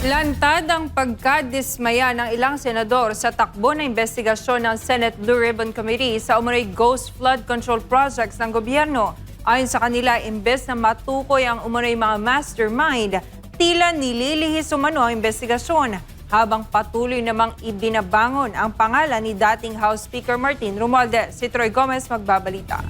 Lantad ang pagkadismaya ng ilang senador sa takbo na investigasyon ng Senate Blue Ribbon Committee sa umunoy ghost flood control projects ng gobyerno. Ayon sa kanila, imbes na matukoy ang umunoy mga mastermind, tila nililihis umano ang investigasyon habang patuloy namang ibinabangon ang pangalan ni dating House Speaker Martin Romualdez. Si Troy Gomez magbabalita.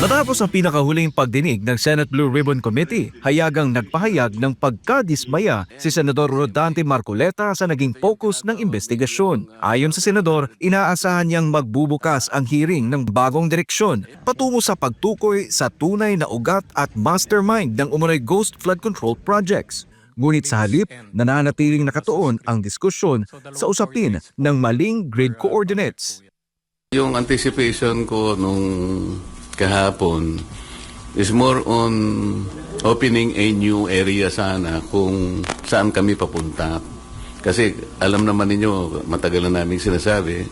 Matapos ang pinakahuling pagdinig ng Senate Blue Ribbon Committee, hayagang nagpahayag ng pagkadismaya si Senador Rodante Marcoleta sa naging focus ng investigasyon. Ayon sa Senador, inaasahan niyang magbubukas ang hearing ng bagong direksyon patungo sa pagtukoy sa tunay na ugat at mastermind ng umunoy ghost flood control projects. Ngunit sa halip, nananatiling nakatuon ang diskusyon sa usapin ng maling grid coordinates. Yung anticipation ko nung kahapon is more on opening a new area sana kung saan kami papunta. Kasi alam naman ninyo, matagal na namin sinasabi,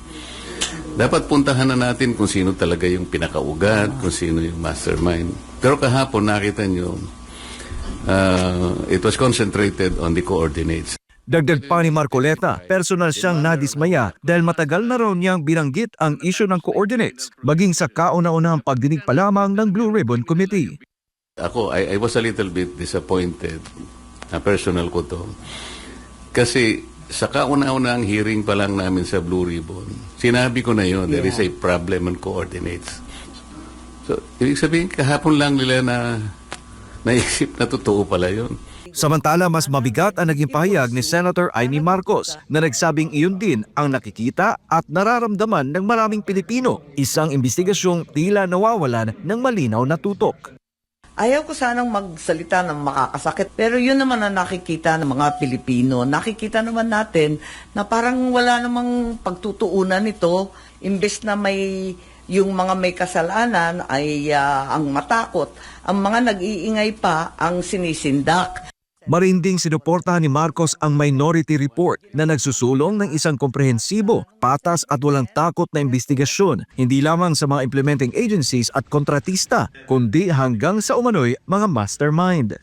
dapat puntahan na natin kung sino talaga yung pinakaugat, kung sino yung mastermind. Pero kahapon nakita nyo, it was concentrated on the coordinates. Dagdag pa ni Marcoleta, personal siyang nadismaya dahil matagal na raw niyang binanggit ang isyu ng coordinates, maging sa kauna-unahang pagdinig pa lamang ng Blue Ribbon Committee. Ako, I was a little bit disappointed, na personal ko to, kasi sa kauna-unahang hearing pa lang namin sa Blue Ribbon, sinabi ko na yun, there is a problem on coordinates. So, ibig sabihin, kahapon lang nila na naisip na totoo pala yun. Samantala, mas mabigat ang naging pahayag ni Senator Amy Marcos na nagsabing iyon din ang nakikita at nararamdaman ng maraming Pilipino, isang investigasyong tila nawawalan ng malinaw na tutok. Ayaw ko sanang magsalita ng makakasakit, pero yun naman ang nakikita ng mga Pilipino. Nakikita naman natin na parang wala namang pagtutuunan nito, imbes na yung mga may kasalanan ay ang matakot, ang mga nag-iingay pa ang sinisindak. Marinding sinuportahan ni Marcos ang Minority Report na nagsusulong ng isang komprehensibo, patas at walang takot na investigasyon, hindi lamang sa mga implementing agencies at kontratista, kundi hanggang sa umano'y mga mastermind.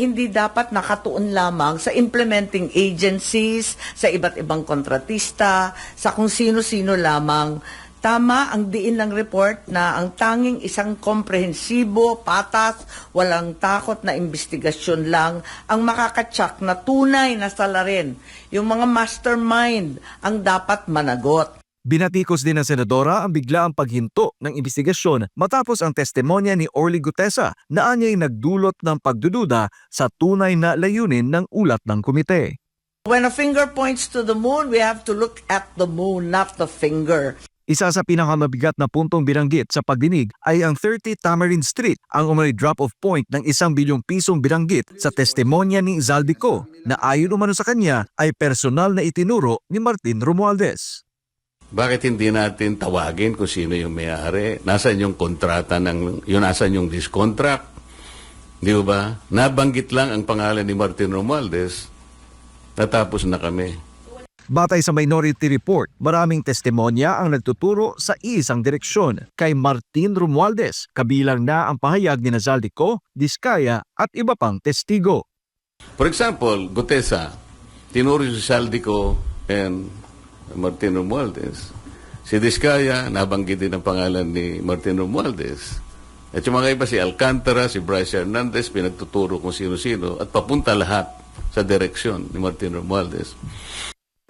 Hindi dapat nakatuon lamang sa implementing agencies, sa iba't ibang kontratista, sa kung sino-sino lamang. Tama ang diin ng report na ang tanging isang komprehensibo, patas, walang takot na investigasyon lang ang makakatsak na tunay na salarin. Yung mga mastermind ang dapat managot. Binatikos din ng senadora ang biglaang paghinto ng investigasyon matapos ang testimonya ni Orly Gutesa na anya'y nagdulot ng pagdududa sa tunay na layunin ng ulat ng komite. When a finger points to the moon, we have to look at the moon, not the finger. Isa sa pinakamabigat na puntong binanggit sa pagdinig ay ang 30 Tamarind Street, ang umano'y drop-off point ng 1 bilyong pisong binanggit sa testimonya ni Zaldico na ayon umano sa kanya ay personal na itinuro ni Martin Romualdez. Bakit hindi natin tawagin kung sino yung may-ari? Nasaan yung kontrata nasaan yung discontract? Di ba? Nabanggit lang ang pangalan ni Martin Romualdez, natapos na kami. Batay sa Minority Report, maraming testimonya ang nagtuturo sa isang direksyon kay Martin Romualdez, kabilang na ang pahayag ni Zaldico, Diskaya at iba pang testigo. For example, Gutesa, tinuro si Zaldico and Martin Romualdez. Si Diskaya, nabanggit din ang pangalan ni Martin Romualdez. At yung mga iba, si Alcantara, si Bryce Hernandez, pinagtuturo kung sino-sino at papunta lahat sa direksyon ni Martin Romualdez.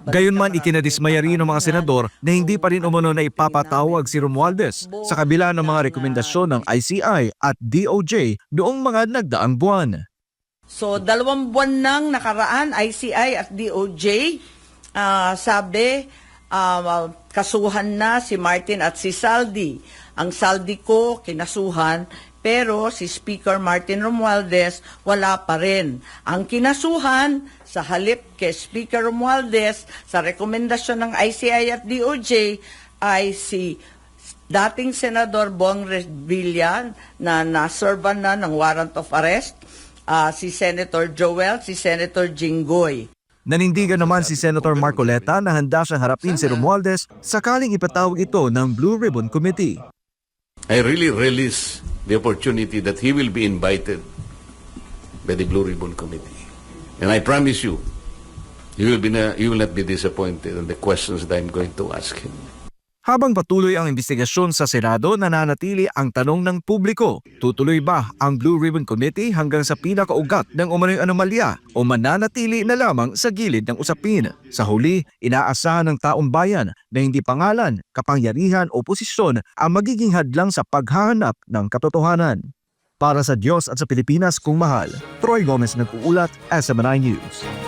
Gayunman, ikinadismaya rin ng mga senador na hindi pa rin umano na ipapatawag si Romualdez sa kabila ng mga rekomendasyon ng ICI at DOJ noong mga nagdaang buwan. So, 2 buwan nang nakaraan, ICI at DOJ, sabi, kasuhan na si Martin at si Saldi. Ang Saldi ko, kinasuhan, pero si Speaker Martin Romualdez, wala pa rin. Ang kinasuhan, sa halip kay Speaker Romualdez, sa rekomendasyon ng ICI at DOJ, ay si dating Senador Bong Revilla na naservan na ng warrant of arrest, si Senator Joel, si Senator Jinggoy. Nanindigan naman si Senator Marcoleta na handa siyang harapin si Romualdez sakaling ipatawag ito ng Blue Ribbon Committee. I really relish the opportunity that he will be invited by the Blue Ribbon Committee. And I promise you, you will not be disappointed in the questions that I'm going to ask him. Habang patuloy ang investigasyon sa Senado, nananatili ang tanong ng publiko. Tutuloy ba ang Blue Ribbon Committee hanggang sa pinakaugat ng umano'y anomalya o mananatili na lamang sa gilid ng usapin? Sa huli, inaasahan ng taong bayan na hindi pangalan, kapangyarihan o posisyon ang magiging hadlang sa paghahanap ng katotohanan. Para sa Diyos at sa Pilipinas kung mahal, Troy Gomez nag-uulat, SMNI News.